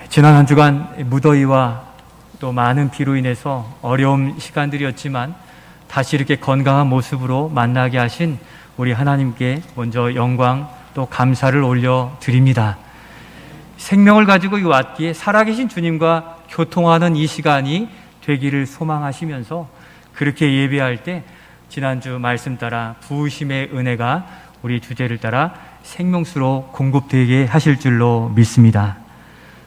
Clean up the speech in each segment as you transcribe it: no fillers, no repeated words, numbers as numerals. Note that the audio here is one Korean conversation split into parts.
지난 한 주간 무더위와 또 많은 비로 인해서 어려운 시간들이었지만 다시 이렇게 건강한 모습으로 만나게 하신 우리 하나님께 먼저 영광 또 감사를 올려드립니다. 생명을 가지고 왔기에 살아계신 주님과 교통하는 이 시간이 되기를 소망하시면서 그렇게 예배할 때 지난주 말씀 따라 부으심의 은혜가 우리 주제를 따라 생명수로 공급되게 하실 줄로 믿습니다.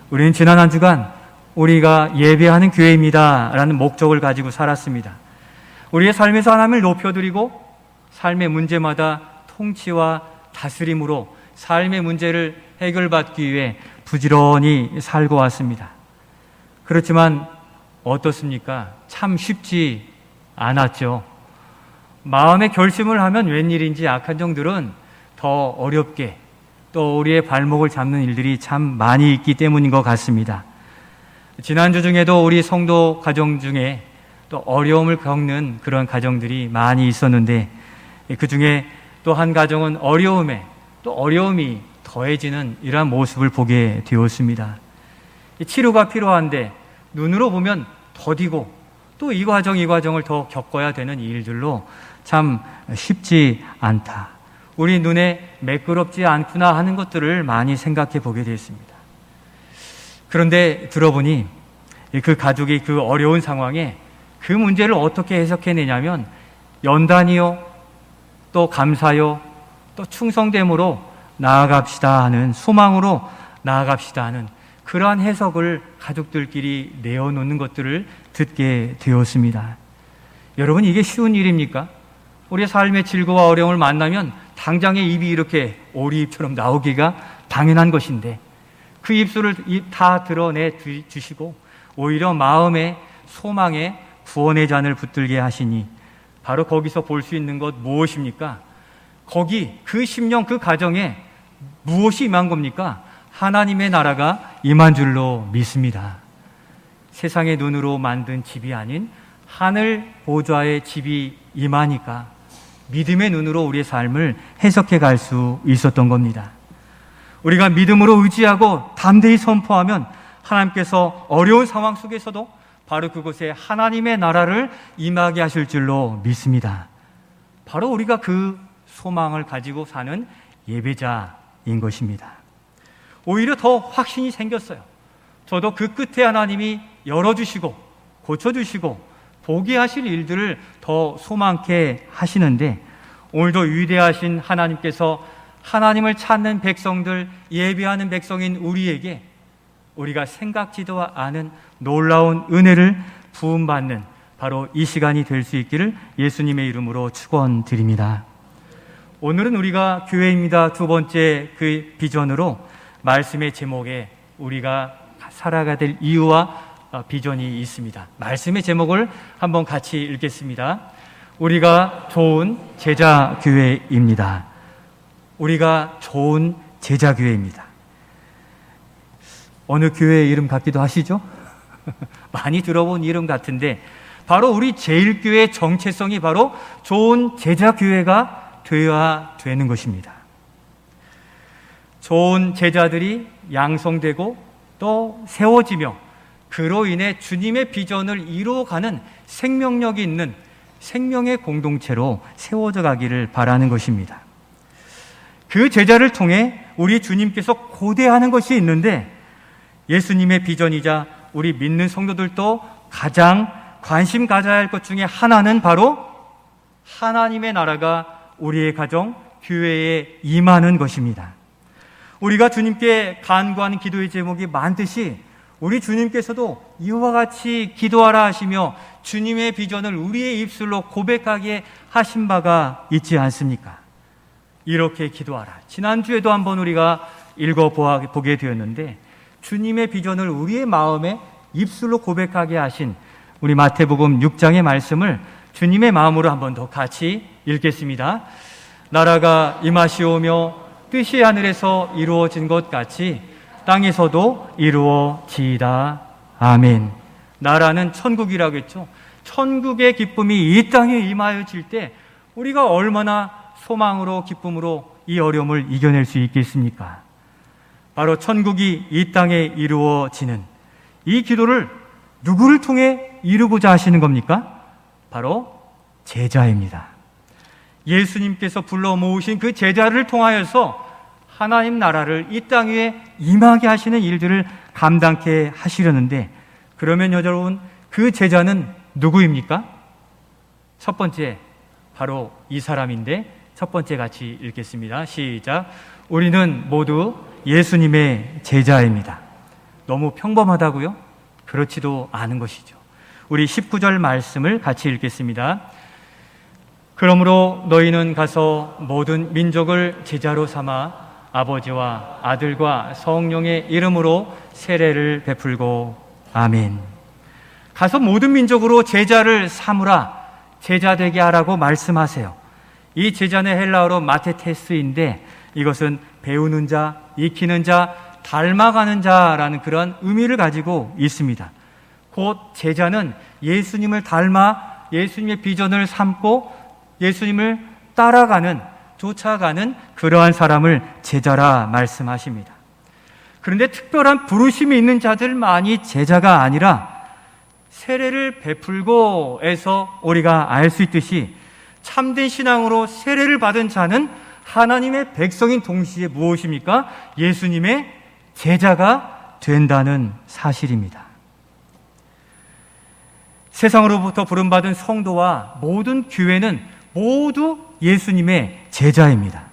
우리는 지난 한 주간 우리가 예배하는 교회입니다 라는 목적을 가지고 살았습니다. 우리의 삶에서 하나님을 높여드리고 삶의 문제마다 통치와 다스림으로 삶의 문제를 해결받기 위해 부지런히 살고 왔습니다. 그렇지만 어떻습니까? 참 쉽지 않았죠. 마음의 결심을 하면 웬일인지 악한 종들은 더 어렵게 또 우리의 발목을 잡는 일들이 참 많이 있기 때문인 것 같습니다. 지난주 중에도 우리 성도 가정 중에 또 어려움을 겪는 그런 가정들이 많이 있었는데 그 중에 또 한 가정은 어려움에 또 어려움이 더해지는 이러한 모습을 보게 되었습니다. 치료가 필요한데 눈으로 보면 더디고 또 이 과정을 더 겪어야 되는 일들로 참 쉽지 않다. 우리 눈에 매끄럽지 않구나 하는 것들을 많이 생각해 보게 됐습니다. 그런데 들어보니 그 가족이 그 어려운 상황에 그 문제를 어떻게 해석해내냐면 연단이요, 또 감사요, 또 충성됨으로 나아갑시다 하는, 소망으로 나아갑시다 하는 그러한 해석을 가족들끼리 내어놓는 것들을 듣게 되었습니다. 여러분, 이게 쉬운 일입니까? 우리의 삶의 질고와 어려움을 만나면 당장에 입이 이렇게 오리입처럼 나오기가 당연한 것인데 그 입술을 다 드러내 주시고 오히려 마음의 소망에 구원의 잔을 붙들게 하시니 바로 거기서 볼 수 있는 것 무엇입니까? 거기 그 심령 그 가정에 무엇이 임한 겁니까? 하나님의 나라가 임한 줄로 믿습니다. 세상의 눈으로 만든 집이 아닌 하늘 보좌의 집이 임하니까 믿음의 눈으로 우리의 삶을 해석해 갈 수 있었던 겁니다. 우리가 믿음으로 의지하고 담대히 선포하면 하나님께서 어려운 상황 속에서도 바로 그곳에 하나님의 나라를 임하게 하실 줄로 믿습니다. 바로 우리가 그 소망을 가지고 사는 예배자인 것입니다. 오히려 더 확신이 생겼어요. 저도 그 끝에 하나님이 열어주시고 고쳐주시고 보게 하실 일들을 더 소망케 하시는데 오늘도 위대하신 하나님께서 하나님을 찾는 백성들, 예배하는 백성인 우리에게 우리가 생각지도 않은 놀라운 은혜를 부음받는 바로 이 시간이 될 수 있기를 예수님의 이름으로 축원드립니다. 오늘은 우리가 교회입니다 두 번째 그 비전으로 말씀의 제목에 우리가 살아가야 될 이유와 비전이 있습니다. 말씀의 제목을 한번 같이 읽겠습니다. 우리가 좋은 제자교회입니다. 우리가 좋은 제자교회입니다. 어느 교회 이름 같기도 하시죠? 많이 들어본 이름 같은데 바로 우리 제일교회의 정체성이 바로 좋은 제자교회가 되어야 되는 것입니다. 좋은 제자들이 양성되고 또 세워지며 그로 인해 주님의 비전을 이루어가는 생명력이 있는 생명의 공동체로 세워져 가기를 바라는 것입니다. 그 제자를 통해 우리 주님께서 고대하는 것이 있는데 예수님의 비전이자 우리 믿는 성도들도 가장 관심 가져야 할 것 중에 하나는 바로 하나님의 나라가 우리의 가정, 교회에 임하는 것입니다. 우리가 주님께 간구하는 기도의 제목이 많듯이 우리 주님께서도 이와 같이 기도하라 하시며 주님의 비전을 우리의 입술로 고백하게 하신 바가 있지 않습니까? 이렇게 기도하라. 지난주에도 한번 우리가 읽어보게 되었는데 주님의 비전을 우리의 마음에 입술로 고백하게 하신 우리 마태복음 6장의 말씀을 주님의 마음으로 한번 더 같이 읽겠습니다. 나라가 임하시오며 뜻이 하늘에서 이루어진 것 같이 땅에서도 이루어지이다. 아멘. 나라는 천국이라고 했죠. 천국의 기쁨이 이 땅에 임하여질 때 우리가 얼마나 소망으로 기쁨으로 이 어려움을 이겨낼 수 있겠습니까? 바로 천국이 이 땅에 이루어지는 이 기도를 누구를 통해 이루고자 하시는 겁니까? 바로 제자입니다. 예수님께서 불러 모으신 그 제자를 통하여서 하나님 나라를 이 땅 위에 임하게 하시는 일들을 감당케 하시려는데, 그러면 여러분, 그 제자는 누구입니까? 첫 번째, 바로 이 사람인데, 첫 번째 같이 읽겠습니다. 시작. 우리는 모두 예수님의 제자입니다. 너무 평범하다고요? 그렇지도 않은 것이죠. 우리 19절 말씀을 같이 읽겠습니다. 그러므로 너희는 가서 모든 민족을 제자로 삼아 아버지와 아들과 성령의 이름으로 세례를 베풀고. 아멘. 가서 모든 민족으로 제자를 삼으라, 제자 되게 하라고 말씀하세요. 이 제자는 헬라어로 마테테스인데 이것은 배우는 자, 익히는 자, 닮아가는 자라는 그런 의미를 가지고 있습니다. 곧 제자는 예수님을 닮아 예수님의 비전을 삼고 예수님을 따라가는, 쫓아가는 그러한 사람을 제자라 말씀하십니다. 그런데 특별한 부르심이 있는 자들만이 제자가 아니라 세례를 베풀고에서 우리가 알 수 있듯이 참된 신앙으로 세례를 받은 자는 하나님의 백성인 동시에 무엇입니까? 예수님의 제자가 된다는 사실입니다. 세상으로부터 부름받은 성도와 모든 교회는 모두 예수님의 제자입니다.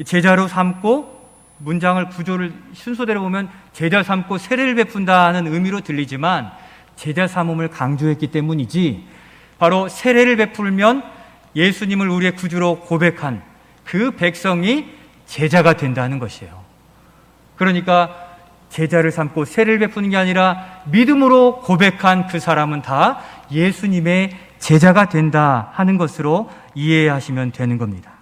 제자로 삼고, 문장을 구조를 순서대로 보면 제자 삼고 세례를 베푼다는 의미로 들리지만 제자 삼음을 강조했기 때문이지, 바로 세례를 베풀면 예수님을 우리의 구주로 고백한 그 백성이 제자가 된다는 것이에요. 그러니까 제자를 삼고 세례를 베푸는 게 아니라 믿음으로 고백한 그 사람은 다 예수님의 제자가 된다 하는 것으로 이해하시면 되는 겁니다.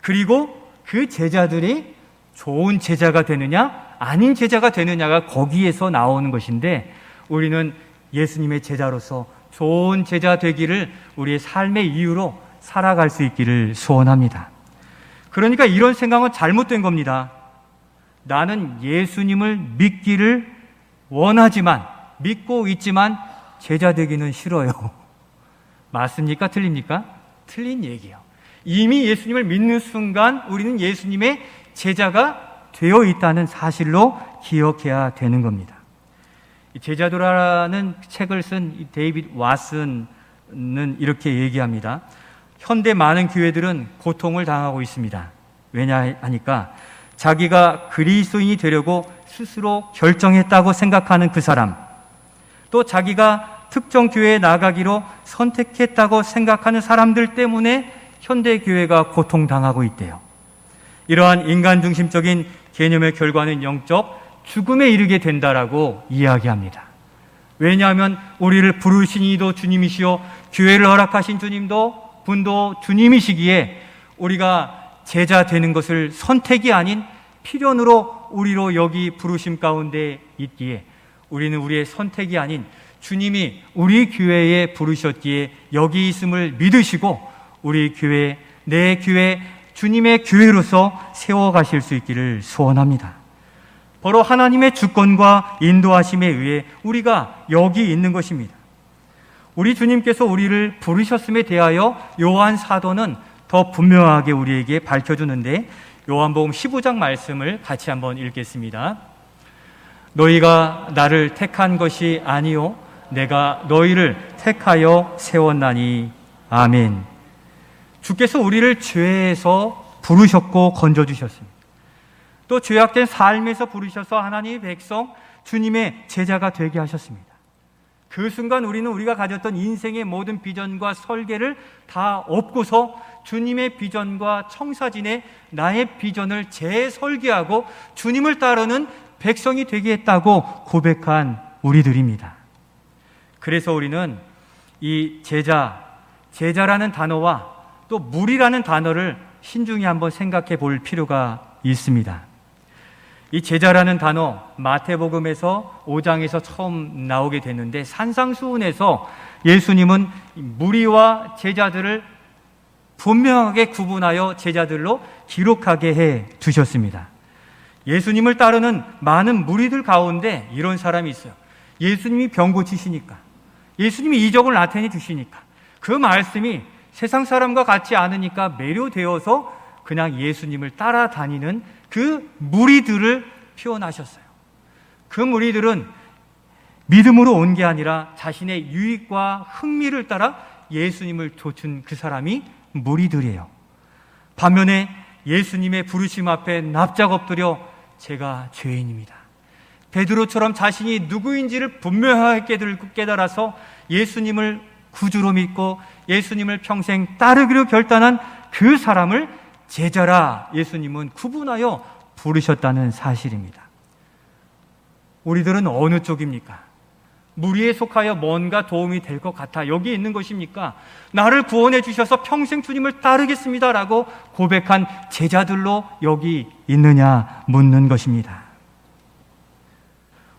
그리고 그 제자들이 좋은 제자가 되느냐 아닌 제자가 되느냐가 거기에서 나오는 것인데, 우리는 예수님의 제자로서 좋은 제자 되기를 우리의 삶의 이유로 살아갈 수 있기를 소원합니다. 그러니까 이런 생각은 잘못된 겁니다. 나는 예수님을 믿기를 원하지만, 믿고 있지만 제자 되기는 싫어요. 맞습니까? 틀립니까? 틀린 얘기예요. 이미 예수님을 믿는 순간 우리는 예수님의 제자가 되어 있다는 사실로 기억해야 되는 겁니다. 제자도라는 책을 쓴 데이빗 왓슨은 이렇게 얘기합니다. 현대 많은 교회들은 고통을 당하고 있습니다. 왜냐 하니까 자기가 그리스도인이 되려고 스스로 결정했다고 생각하는 그 사람, 또 자기가 특정 교회에 나가기로 선택했다고 생각하는 사람들 때문에 현대 교회가 고통당하고 있대요. 이러한 인간 중심적인 개념의 결과는 영적 죽음에 이르게 된다라고 이야기합니다. 왜냐하면 우리를 부르신 이도 주님이시오, 교회를 허락하신 분도 주님이시기에 우리가 제자 되는 것을 선택이 아닌 필연으로 우리로 여기 부르심 가운데 있기에, 우리는 우리의 선택이 아닌 주님이 우리 교회에 부르셨기에 여기 있음을 믿으시고 우리 교회, 내 교회, 주님의 교회로서 세워가실 수 있기를 소원합니다. 바로 하나님의 주권과 인도하심에 의해 우리가 여기 있는 것입니다. 우리 주님께서 우리를 부르셨음에 대하여 요한 사도는 더 분명하게 우리에게 밝혀주는데, 요한복음 15장 말씀을 같이 한번 읽겠습니다. 너희가 나를 택한 것이 아니요 내가 너희를 택하여 세웠나니. 아멘. 주께서 우리를 죄에서 부르셨고 건져주셨습니다. 또 죄악된 삶에서 부르셔서 하나님의 백성, 주님의 제자가 되게 하셨습니다. 그 순간 우리는 우리가 가졌던 인생의 모든 비전과 설계를 다 엎고서 주님의 비전과 청사진의 나의 비전을 재설계하고 주님을 따르는 백성이 되게 했다고 고백한 우리들입니다. 그래서 우리는 이 제자라는 단어와 또 무리라는 단어를 신중히 한번 생각해 볼 필요가 있습니다. 이 제자라는 단어, 마태복음에서 5장에서 처음 나오게 됐는데, 산상수훈에서 예수님은 무리와 제자들을 분명하게 구분하여 제자들로 기록하게 해 두셨습니다. 예수님을 따르는 많은 무리들 가운데 이런 사람이 있어요. 예수님이 병 고치시니까, 예수님이 이적을 나타내 주시니까, 그 말씀이 세상 사람과 같지 않으니까 매료되어서 그냥 예수님을 따라다니는 그 무리들을 표현하셨어요. 그 무리들은 믿음으로 온 게 아니라 자신의 유익과 흥미를 따라 예수님을 좇은 그 사람이 무리들이에요. 반면에 예수님의 부르심 앞에 납작 엎드려 제가 죄인입니다, 베드로처럼 자신이 누구인지를 분명하게 깨달아서 예수님을 구주로 믿고 예수님을 평생 따르기로 결단한 그 사람을 제자라 예수님은 구분하여 부르셨다는 사실입니다. 우리들은 어느 쪽입니까? 무리에 속하여 뭔가 도움이 될 것 같아 여기 있는 것입니까? 나를 구원해 주셔서 평생 주님을 따르겠습니다라고 고백한 제자들로 여기 있느냐 묻는 것입니다.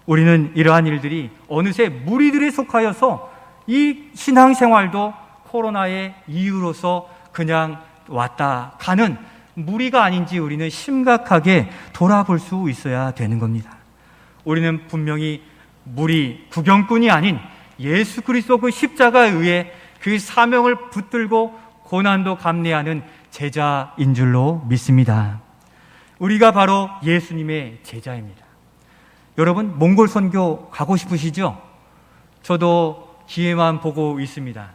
우리는 이러한 일들이 어느새 무리들에 속하여서 이 신앙생활도 코로나의 이유로서 그냥 왔다 가는 무리가 아닌지 우리는 심각하게 돌아볼 수 있어야 되는 겁니다. 우리는 분명히 무리, 구경꾼이 아닌 예수 그리스도 그 십자가에 의해 그 사명을 붙들고 고난도 감내하는 제자인 줄로 믿습니다. 우리가 바로 예수님의 제자입니다. 여러분, 몽골 선교 가고 싶으시죠? 저도 기회만 보고 있습니다.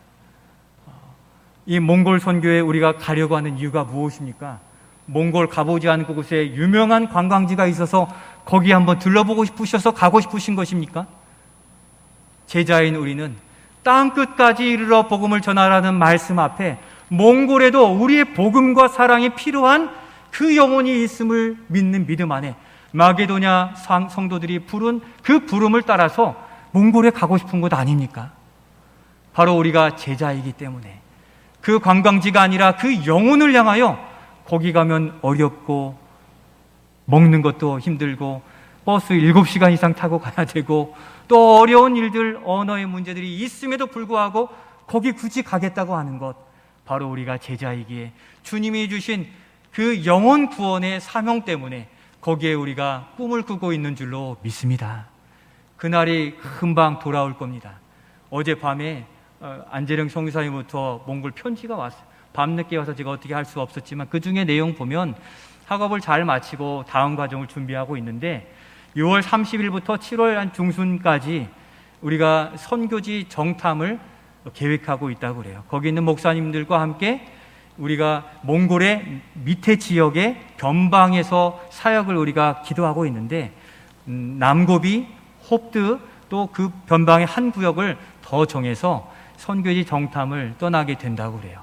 이 몽골 선교에 우리가 가려고 하는 이유가 무엇입니까? 몽골 가보지 않은 곳에 유명한 관광지가 있어서 거기 한번 들러보고 싶으셔서 가고 싶으신 것입니까? 제자인 우리는 땅 끝까지 이르러 복음을 전하라는 말씀 앞에 몽골에도 우리의 복음과 사랑이 필요한 그 영혼이 있음을 믿는 믿음 안에 마게도냐 성도들이 부른 그 부름을 따라서 몽골에 가고 싶은 것 아닙니까? 바로 우리가 제자이기 때문에 그 관광지가 아니라 그 영혼을 향하여 거기 가면 어렵고 먹는 것도 힘들고 버스 7시간 이상 타고 가야 되고 또 어려운 일들, 언어의 문제들이 있음에도 불구하고 거기 굳이 가겠다고 하는 것, 바로 우리가 제자이기에 주님이 주신 그 영혼 구원의 사명 때문에 거기에 우리가 꿈을 꾸고 있는 줄로 믿습니다. 그날이 금방 돌아올 겁니다. 어젯밤에 안재령 성교사님부터 몽골 편지가 왔어요. 밤늦게 와서 제가 어떻게 할 수 없었지만 그 중에 내용 보면 학업을 잘 마치고 다음 과정을 준비하고 있는데 6월 30일부터 7월 한 중순까지 우리가 선교지 정탐을 계획하고 있다고 그래요. 거기 있는 목사님들과 함께 우리가 몽골의 밑에 지역의 변방에서 사역을 우리가 기도하고 있는데 남고비, 홉드 또 그 변방의 한 구역을 더 정해서 선교지 정탐을 떠나게 된다고 그래요.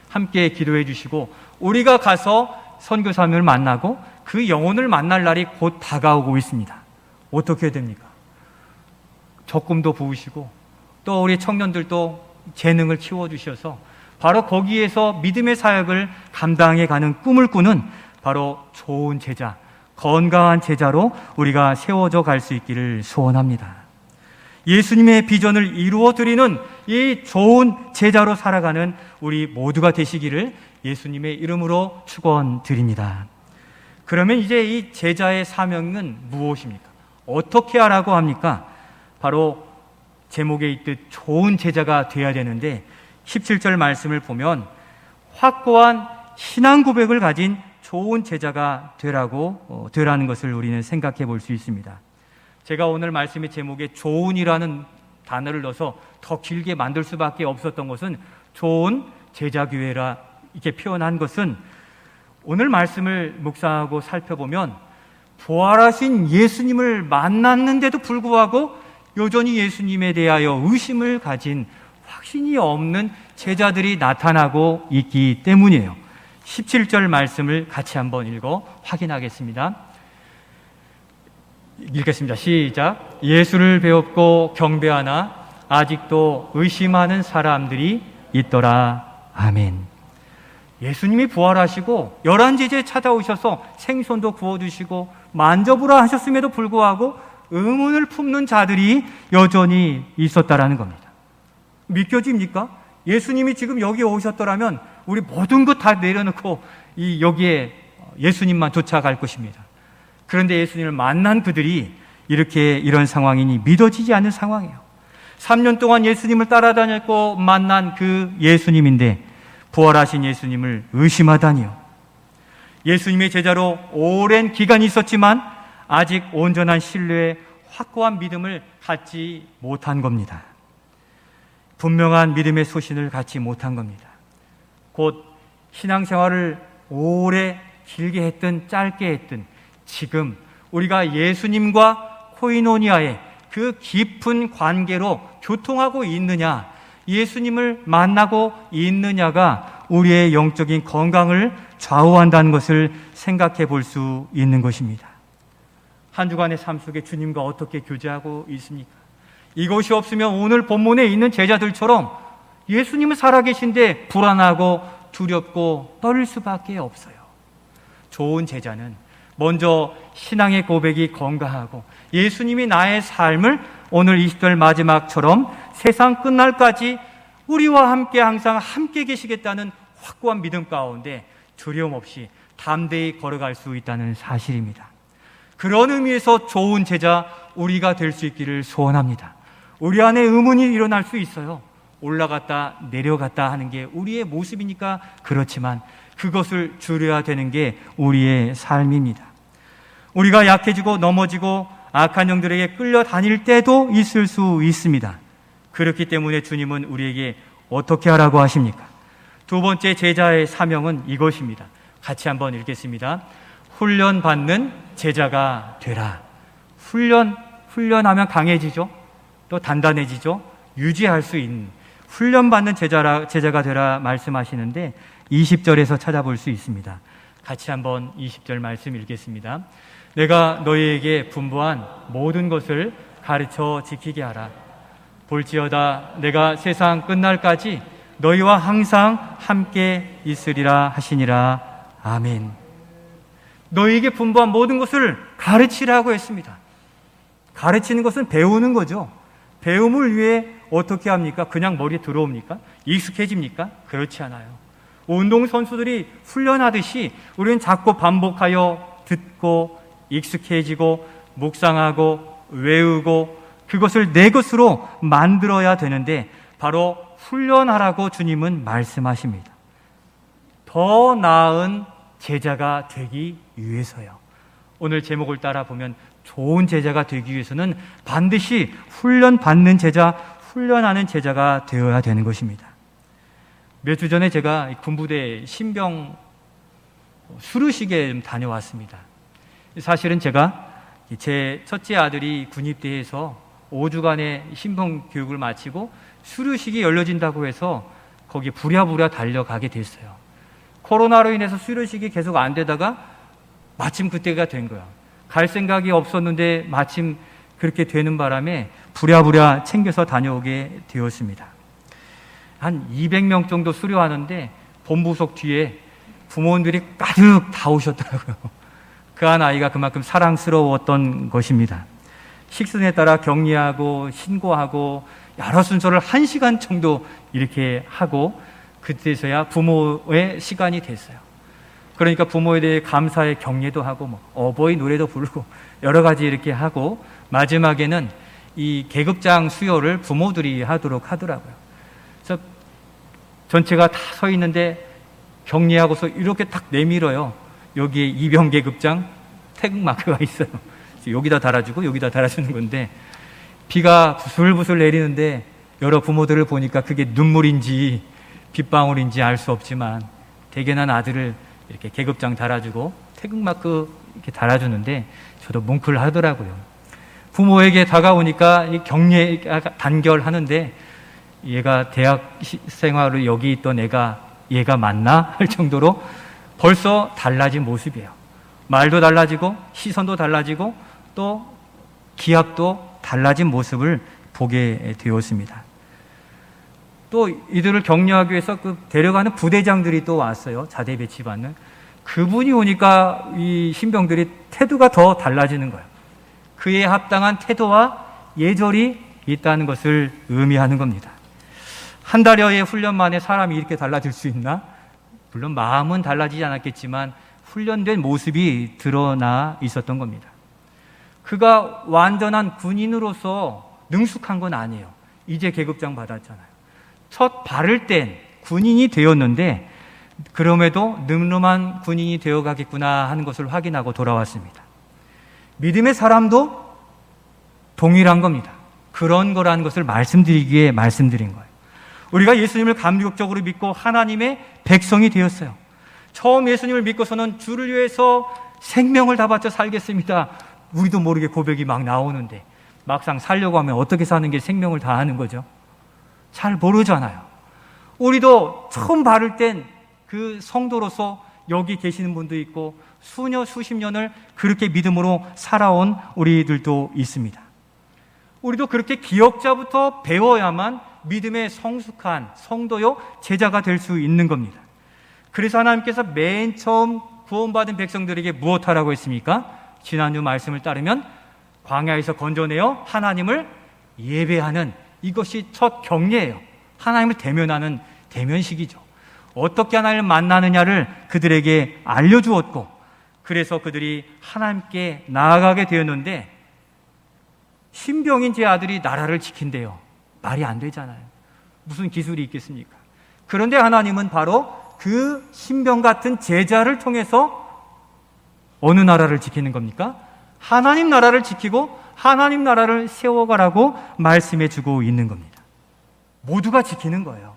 함께 기도해 주시고 우리가 가서 선교사님을 만나고 그 영혼을 만날 날이 곧 다가오고 있습니다. 어떻게 됩니까? 적금도 부으시고 또 우리 청년들도 재능을 키워주셔서 바로 거기에서 믿음의 사역을 감당해 가는 꿈을 꾸는 바로 좋은 제자, 건강한 제자로 우리가 세워져 갈 수 있기를 소원합니다. 예수님의 비전을 이루어드리는 이 좋은 제자로 살아가는 우리 모두가 되시기를 예수님의 이름으로 축원드립니다. 그러면 이제 이 제자의 사명은 무엇입니까? 어떻게 하라고 합니까? 바로 제목에 있듯 좋은 제자가 되어야 되는데 17절 말씀을 보면 확고한 신앙 고백을 가진 좋은 제자가 되라는 것을 우리는 생각해 볼 수 있습니다. 제가 오늘 말씀의 제목에 좋은이라는 단어를 넣어서 더 길게 만들 수밖에 없었던 것은 좋은 제자교회라 이렇게 표현한 것은 오늘 말씀을 묵상하고 살펴보면 부활하신 예수님을 만났는데도 불구하고 여전히 예수님에 대하여 의심을 가진 확신이 없는 제자들이 나타나고 있기 때문이에요. 17절 말씀을 같이 한번 읽어 확인하겠습니다. 읽겠습니다. 시작. 예수를 배웠고 경배하나 아직도 의심하는 사람들이 있더라. 아멘. 예수님이 부활하시고 11제자에 찾아오셔서 생선도 구워주시고 만져보라 하셨음에도 불구하고 의문을 품는 자들이 여전히 있었다라는 겁니다. 믿겨집니까? 예수님이 지금 여기 오셨더라면 우리 모든 것 다 내려놓고 여기에 예수님만 쫓아갈 것입니다. 그런데 예수님을 만난 그들이 이렇게 이런 상황이니 믿어지지 않는 상황이에요. 3년 동안 예수님을 따라다녔고 만난 그 예수님인데 부활하신 예수님을 의심하다니요. 예수님의 제자로 오랜 기간이 있었지만 아직 온전한 신뢰에 확고한 믿음을 갖지 못한 겁니다. 분명한 믿음의 소신을 갖지 못한 겁니다. 곧 신앙생활을 오래 길게 했든 짧게 했든 지금 우리가 예수님과 코이노니아의 그 깊은 관계로 교통하고 있느냐, 예수님을 만나고 있느냐가 우리의 영적인 건강을 좌우한다는 것을 생각해 볼 수 있는 것입니다. 한 주간의 삶 속에 주님과 어떻게 교제하고 있습니까? 이것이 없으면 오늘 본문에 있는 제자들처럼 예수님은 살아계신데 불안하고 두렵고 떨릴 수밖에 없어요. 좋은 제자는 먼저 신앙의 고백이 건강하고 예수님이 나의 삶을 오늘 20절 마지막처럼 세상 끝날까지 우리와 함께 항상 함께 계시겠다는 확고한 믿음 가운데 두려움 없이 담대히 걸어갈 수 있다는 사실입니다. 그런 의미에서 좋은 제자 우리가 될 수 있기를 소원합니다. 우리 안에 의문이 일어날 수 있어요. 올라갔다 내려갔다 하는 게 우리의 모습이니까 그렇지만 그것을 줄여야 되는 게 우리의 삶입니다. 우리가 약해지고 넘어지고 악한 영들에게 끌려다닐 때도 있을 수 있습니다. 그렇기 때문에 주님은 우리에게 어떻게 하라고 하십니까? 두 번째 제자의 사명은 이것입니다. 같이 한번 읽겠습니다. 훈련받는 제자가 되라. 훈련하면 강해지죠. 또 단단해지죠. 유지할 수 있는 훈련받는 제자가 되라 말씀하시는데 20절에서 찾아볼 수 있습니다. 같이 한번 20절 말씀 읽겠습니다. 내가 너희에게 분부한 모든 것을 가르쳐 지키게 하라. 볼지어다 내가 세상 끝날까지 너희와 항상 함께 있으리라 하시니라. 아멘. 너희에게 분부한 모든 것을 가르치라고 했습니다. 가르치는 것은 배우는 거죠. 배움을 위해 어떻게 합니까? 그냥 머리에 들어옵니까? 익숙해집니까? 그렇지 않아요. 운동선수들이 훈련하듯이 우리는 자꾸 반복하여 듣고 익숙해지고 묵상하고 외우고 그것을 내 것으로 만들어야 되는데 바로 훈련하라고 주님은 말씀하십니다. 더 나은 제자가 되기 위해서요. 오늘 제목을 따라 보면 좋은 제자가 되기 위해서는 반드시 훈련받는 제자, 훈련하는 제자가 되어야 되는 것입니다. 몇 주 전에 제가 군부대 신병 수료식에 다녀왔습니다. 사실은 제가 제 첫째 아들이 군입대에서 5주간의 신병 교육을 마치고 수료식이 열려진다고 해서 거기 부랴부랴 달려가게 됐어요. 코로나로 인해서 수료식이 계속 안 되다가 마침 그때가 된 거야. 갈 생각이 없었는데 마침 그렇게 되는 바람에 부랴부랴 챙겨서 다녀오게 되었습니다. 한 200명 정도 수료하는데 본부석 뒤에 부모님들이 가득 다 오셨더라고요. 그 한 아이가 그만큼 사랑스러웠던 것입니다. 식순에 따라 격리하고 신고하고 여러 순서를 1시간 정도 이렇게 하고 그때서야 부모의 시간이 됐어요. 그러니까 부모에 대해 감사의 경례도 하고 어버이 노래도 부르고 여러 가지 이렇게 하고 마지막에는 이 계급장 수여를 부모들이 하도록 하더라고요. 그래서 전체가 다 서 있는데 격리하고서 이렇게 딱 내밀어요. 여기에 이병계급장 태극마크가 있어요. 여기다 달아주고 여기다 달아주는 건데 비가 부슬부슬 내리는데 여러 부모들을 보니까 그게 눈물인지 빗방울인지 알 수 없지만 대견한 아들을 이렇게 계급장 달아주고 태극마크 이렇게 달아주는데 저도 뭉클 하더라고요. 부모에게 다가오니까 이 격려 단결하는데 얘가 대학 생활을 여기 있던 얘가 맞나 할 정도로 벌써 달라진 모습이에요. 말도 달라지고 시선도 달라지고 또 기합도 달라진 모습을 보게 되었습니다. 또 이들을 격려하기 위해서 그 데려가는 부대장들이 또 왔어요. 자대 배치받는. 그분이 오니까 이 신병들이 태도가 더 달라지는 거예요. 그에 합당한 태도와 예절이 있다는 것을 의미하는 겁니다. 한 달여의 훈련 만에 사람이 이렇게 달라질 수 있나? 물론 마음은 달라지지 않았겠지만 훈련된 모습이 드러나 있었던 겁니다. 그가 완전한 군인으로서 능숙한 건 아니에요. 이제 계급장 받았잖아요. 첫 발을 뗀 군인이 되었는데 그럼에도 늠름한 군인이 되어가겠구나 하는 것을 확인하고 돌아왔습니다. 믿음의 사람도 동일한 겁니다. 그런 거라는 것을 말씀드리기에 말씀드린 거예요. 우리가 예수님을 감격적으로 믿고 하나님의 백성이 되었어요. 처음 예수님을 믿고서는 주를 위해서 생명을 다 바쳐 살겠습니다. 우리도 모르게 고백이 막 나오는데 막상 살려고 하면 어떻게 사는 게 생명을 다하는 거죠? 잘 모르잖아요. 우리도 처음 발을 뗀 그 성도로서 여기 계시는 분도 있고 수년 수십 년을 그렇게 믿음으로 살아온 우리들도 있습니다. 우리도 그렇게 기억자부터 배워야만 믿음의 성숙한 성도요 제자가 될 수 있는 겁니다. 그래서 하나님께서 맨 처음 구원받은 백성들에게 무엇하라고 했습니까? 지난주 말씀을 따르면 광야에서 건져내어 하나님을 예배하는 이것이 첫 경례예요. 하나님을 대면하는 대면식이죠. 어떻게 하나님을 만나느냐를 그들에게 알려주었고 그래서 그들이 하나님께 나아가게 되었는데 신병인 제 아들이 나라를 지킨대요. 말이 안 되잖아요. 무슨 기술이 있겠습니까? 그런데 하나님은 바로 그 신병 같은 제자를 통해서 어느 나라를 지키는 겁니까? 하나님 나라를 지키고 하나님 나라를 세워가라고 말씀해 주고 있는 겁니다. 모두가 지키는 거예요.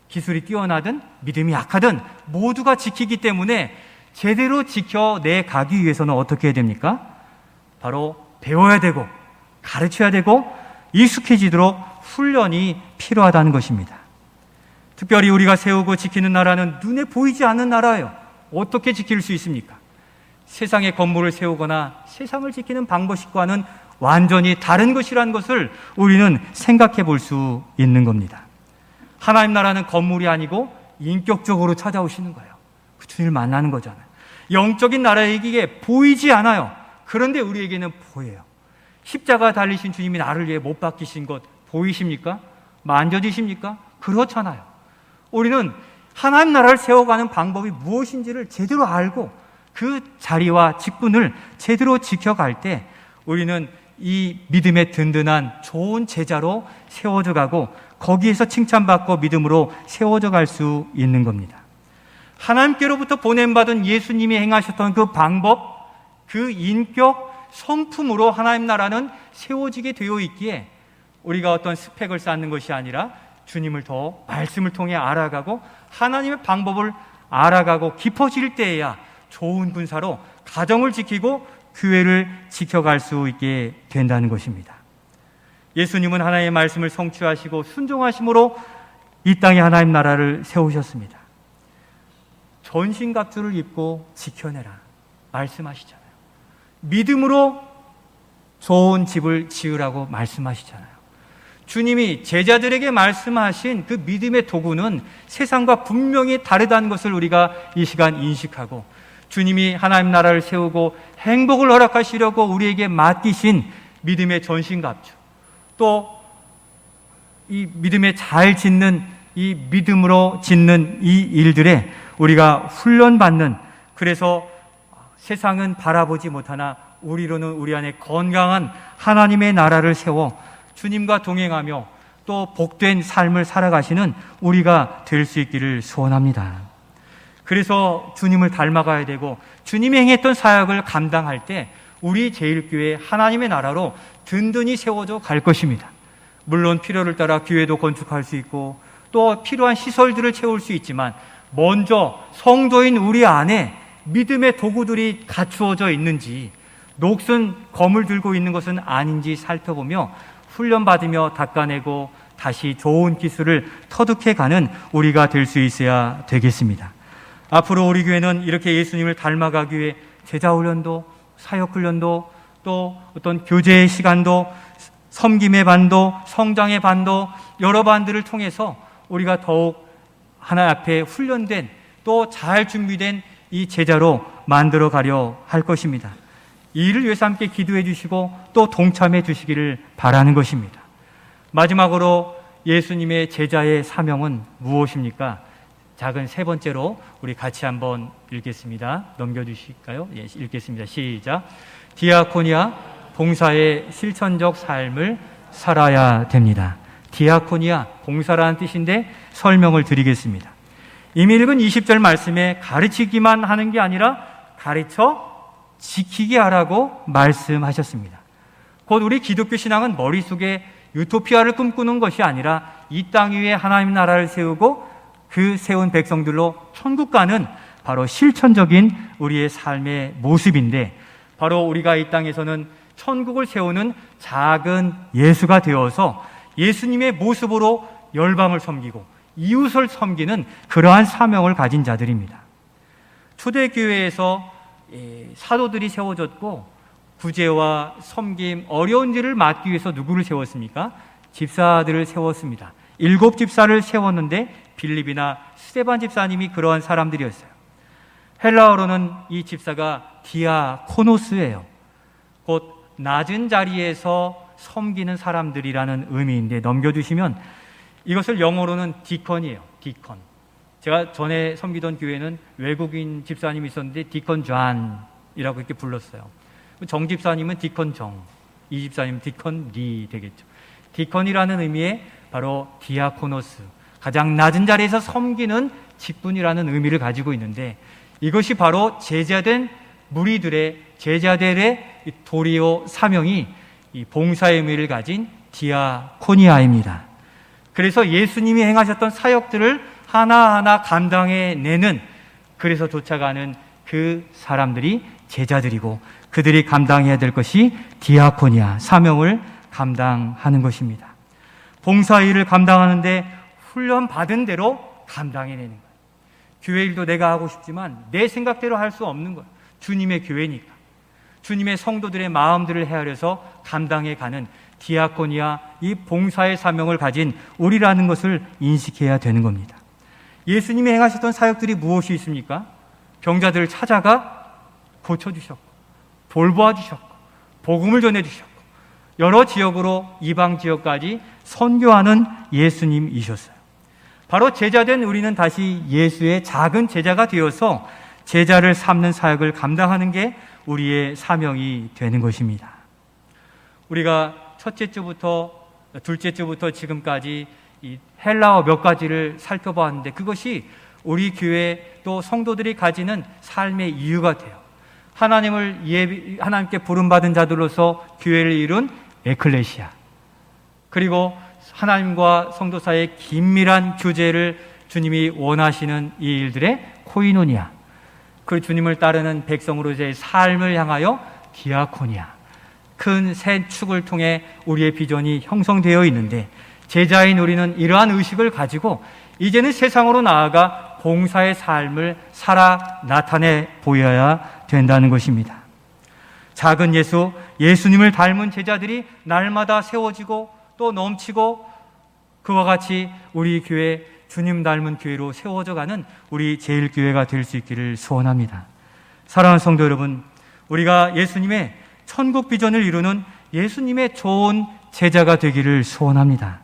기술이 뛰어나든 믿음이 약하든 모두가 지키기 때문에 제대로 지켜내 가기 위해서는 어떻게 해야 됩니까? 바로 배워야 되고 가르쳐야 되고 익숙해지도록 훈련이 필요하다는 것입니다. 특별히 우리가 세우고 지키는 나라는 눈에 보이지 않는 나라예요. 어떻게 지킬 수 있습니까? 세상의 건물을 세우거나 세상을 지키는 방법과는 완전히 다른 것이라는 것을 우리는 생각해 볼 수 있는 겁니다. 하나님 나라는 건물이 아니고 인격적으로 찾아오시는 거예요. 그 주님을 만나는 거잖아요. 영적인 나라이기에 보이지 않아요. 그런데 우리에게는 보여요. 십자가 달리신 주님이 나를 위해 못 박히신 것 보이십니까? 만져지십니까? 그렇잖아요. 우리는 하나님 나라를 세워가는 방법이 무엇인지를 제대로 알고 그 자리와 직분을 제대로 지켜갈 때 우리는 이 믿음의 든든한 좋은 제자로 세워져 가고 거기에서 칭찬받고 믿음으로 세워져 갈 수 있는 겁니다. 하나님께로부터 보냄받은 예수님이 행하셨던 그 방법, 그 인격, 성품으로 하나님 나라는 세워지게 되어 있기에 우리가 어떤 스펙을 쌓는 것이 아니라 주님을 더 말씀을 통해 알아가고 하나님의 방법을 알아가고 깊어질 때에야 좋은 군사로 가정을 지키고 교회를 지켜갈 수 있게 된다는 것입니다. 예수님은 하나님의 말씀을 성취하시고 순종하심으로 이 땅에 하나님 나라를 세우셨습니다. 전신갑주를 입고 지켜내라 말씀하시잖아요. 믿음으로 좋은 집을 지으라고 말씀하시잖아요. 주님이 제자들에게 말씀하신 그 믿음의 도구는 세상과 분명히 다르다는 것을 우리가 이 시간 인식하고 주님이 하나님 나라를 세우고 행복을 허락하시려고 우리에게 맡기신 믿음의 전신갑주, 또 이 믿음에 잘 짓는 이 믿음으로 짓는 이 일들에 우리가 훈련받는, 그래서 세상은 바라보지 못하나 우리로는 우리 안에 건강한 하나님의 나라를 세워 주님과 동행하며 또 복된 삶을 살아가시는 우리가 될 수 있기를 소원합니다. 그래서 주님을 닮아가야 되고 주님이 행했던 사역을 감당할 때 우리 제일교회 하나님의 나라로 든든히 세워져 갈 것입니다. 물론 필요를 따라 교회도 건축할 수 있고 또 필요한 시설들을 채울 수 있지만 먼저 성도인 우리 안에 믿음의 도구들이 갖추어져 있는지, 녹슨 검을 들고 있는 것은 아닌지 살펴보며 훈련받으며 닦아내고 다시 좋은 기술을 터득해가는 우리가 될 수 있어야 되겠습니다. 앞으로 우리 교회는 이렇게 예수님을 닮아가기 위해 제자훈련도, 사역훈련도, 또 어떤 교제의 시간도, 섬김의 반도, 성장의 반도, 여러 반들을 통해서 우리가 더욱 하나 앞에 훈련된 또 잘 준비된 이 제자로 만들어 가려 할 것입니다. 이 일을 위해서 함께 기도해 주시고 또 동참해 주시기를 바라는 것입니다. 마지막으로 예수님의 제자의 사명은 무엇입니까? 작은 세 번째로 우리 같이 한번 읽겠습니다. 넘겨주실까요? 예, 읽겠습니다. 시작. 디아코니아, 봉사의 실천적 삶을 살아야 됩니다. 디아코니아, 봉사라는 뜻인데 설명을 드리겠습니다. 이미 읽은 20절 말씀에 가르치기만 하는 게 아니라 가르쳐 지키게 하라고 말씀하셨습니다. 곧 우리 기독교 신앙은 머릿속에 유토피아를 꿈꾸는 것이 아니라 이 땅 위에 하나님 나라를 세우고 그 세운 백성들로 천국 가는 바로 실천적인 우리의 삶의 모습인데, 바로 우리가 이 땅에서는 천국을 세우는 작은 예수가 되어서 예수님의 모습으로 열방을 섬기고 이웃을 섬기는 그러한 사명을 가진 자들입니다. 초대교회에서 사도들이 세워졌고 구제와 섬김, 어려운 일을 맡기 위해서 누구를 세웠습니까? 집사들을 세웠습니다. 7 집사를 세웠는데 빌립이나 스데반 집사님이 그러한 사람들이었어요. 헬라어로는 이 집사가 디아코노스예요. 곧 낮은 자리에서 섬기는 사람들이라는 의미인데, 넘겨주시면 이것을 영어로는 디컨이에요. 디컨. 제가 전에 섬기던 교회는 외국인 집사님이 있었는데 디컨 존이라고 이렇게 불렀어요. 정 집사님은 디컨 정, 이 집사님은 디컨 리 되겠죠. 디컨이라는 의미의 바로 디아코노스, 가장 낮은 자리에서 섬기는 직분이라는 의미를 가지고 있는데, 이것이 바로 제자된 무리들의, 제자들의 도리오 사명이 이 봉사의 의미를 가진 디아코니아입니다. 그래서 예수님이 행하셨던 사역들을 하나하나 감당해내는, 그래서 쫓아가는 그 사람들이 제자들이고, 그들이 감당해야 될 것이 디아코니아, 사명을 감당하는 것입니다. 봉사일을 감당하는데 훈련받은 대로 감당해내는 거예요. 교회 일도 내가 하고 싶지만 내 생각대로 할 수 없는 거예요. 주님의 교회니까. 주님의 성도들의 마음들을 헤아려서 감당해가는 디아코니아, 이 봉사의 사명을 가진 우리라는 것을 인식해야 되는 겁니다. 예수님이 행하셨던 사역들이 무엇이 있습니까? 병자들을 찾아가 고쳐주셨고, 돌보아주셨고, 복음을 전해주셨고, 여러 지역으로 이방 지역까지 선교하는 예수님이셨어요. 바로 제자된 우리는 다시 예수의 작은 제자가 되어서 제자를 삼는 사역을 감당하는 게 우리의 사명이 되는 것입니다. 우리가 첫째 주부터 둘째 주부터 지금까지 이 헬라어 몇 가지를 살펴보았는데, 그것이 우리 교회 또 성도들이 가지는 삶의 이유가 돼요. 하나님께 부름받은 자들로서 교회를 이룬 에클레시아, 그리고 하나님과 성도 사이의 긴밀한 교제를 주님이 원하시는 이 일들의 코이노니아, 그 주님을 따르는 백성으로서의 삶을 향하여 디아코니아, 큰 새 축을 통해 우리의 비전이 형성되어 있는데, 제자인 우리는 이러한 의식을 가지고 이제는 세상으로 나아가 봉사의 삶을 살아 나타내 보여야 된다는 것입니다. 작은 예수, 예수님을 닮은 제자들이 날마다 세워지고 또 넘치고, 그와 같이 우리 교회, 주님 닮은 교회로 세워져가는 우리 제일교회가 될 수 있기를 소원합니다. 사랑하는 성도 여러분, 우리가 예수님의 천국 비전을 이루는 예수님의 좋은 제자가 되기를 소원합니다.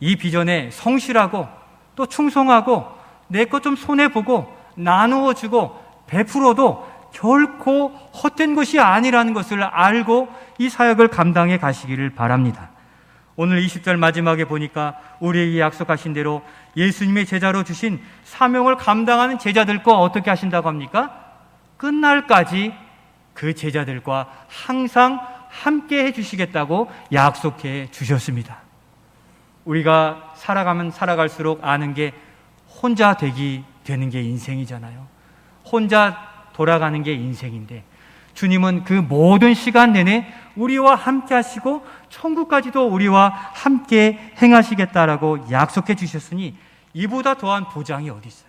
이 비전에 성실하고 또 충성하고 내 것 좀 손해보고 나누어주고 베풀어도 결코 헛된 것이 아니라는 것을 알고 이 사역을 감당해 가시기를 바랍니다. 오늘 20절 마지막에 보니까 우리에게 약속하신 대로 예수님의 제자로 주신 사명을 감당하는 제자들과 어떻게 하신다고 합니까? 끝날까지 그 제자들과 항상 함께 해주시겠다고 약속해 주셨습니다. 우리가 살아가면 살아갈수록 아는 게 혼자 되는 게 인생이잖아요. 혼자 돌아가는 게 인생인데, 주님은 그 모든 시간 내내 우리와 함께 하시고 천국까지도 우리와 함께 행하시겠다라고 약속해 주셨으니 이보다 더한 보장이 어디 있어요?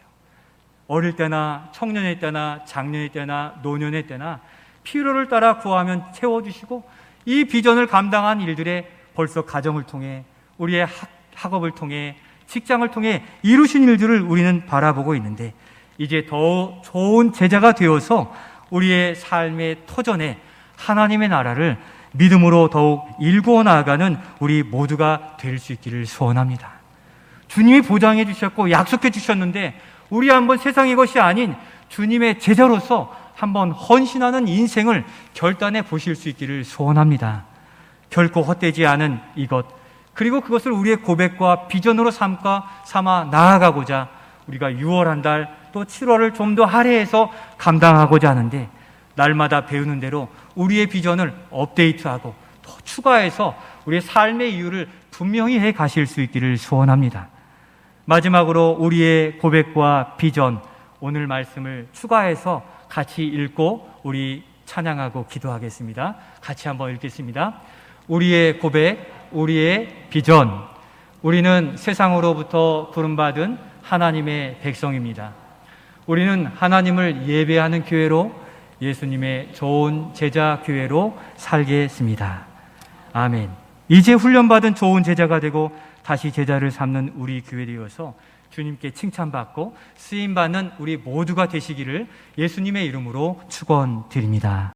어릴 때나 청년의 때나 장년의 때나 노년의 때나 필요를 따라 구하면 채워주시고, 이 비전을 감당한 일들에 벌써 가정을 통해, 우리의 학업을 통해, 직장을 통해 이루신 일들을 우리는 바라보고 있는데, 이제 더 좋은 제자가 되어서 우리의 삶의 터전에 하나님의 나라를 믿음으로 더욱 일구어 나아가는 우리 모두가 될 수 있기를 소원합니다. 주님이 보장해 주셨고 약속해 주셨는데 우리 한번 세상의 것이 아닌 주님의 제자로서 한번 헌신하는 인생을 결단해 보실 수 있기를 소원합니다. 결코 헛되지 않은 이것, 그리고 그것을 우리의 고백과 비전으로 삼아 나아가고자 우리가 6월 한 달, 또 7월을 좀 더 할애해서 감당하고자 하는데, 날마다 배우는 대로 우리의 비전을 업데이트하고 더 추가해서 우리의 삶의 이유를 분명히 해 가실 수 있기를 소원합니다. 마지막으로 우리의 고백과 비전, 오늘 말씀을 추가해서 같이 읽고 우리 찬양하고 기도하겠습니다. 같이 한번 읽겠습니다. 우리의 고백, 우리의 비전. 우리는 세상으로부터 부름받은 하나님의 백성입니다. 우리는 하나님을 예배하는 교회로, 예수님의 좋은 제자 교회로 살겠습니다. 아멘. 이제 훈련받은 좋은 제자가 되고 다시 제자를 삼는 우리 교회 되어서 주님께 칭찬받고 쓰임받는 우리 모두가 되시기를 예수님의 이름으로 축원드립니다.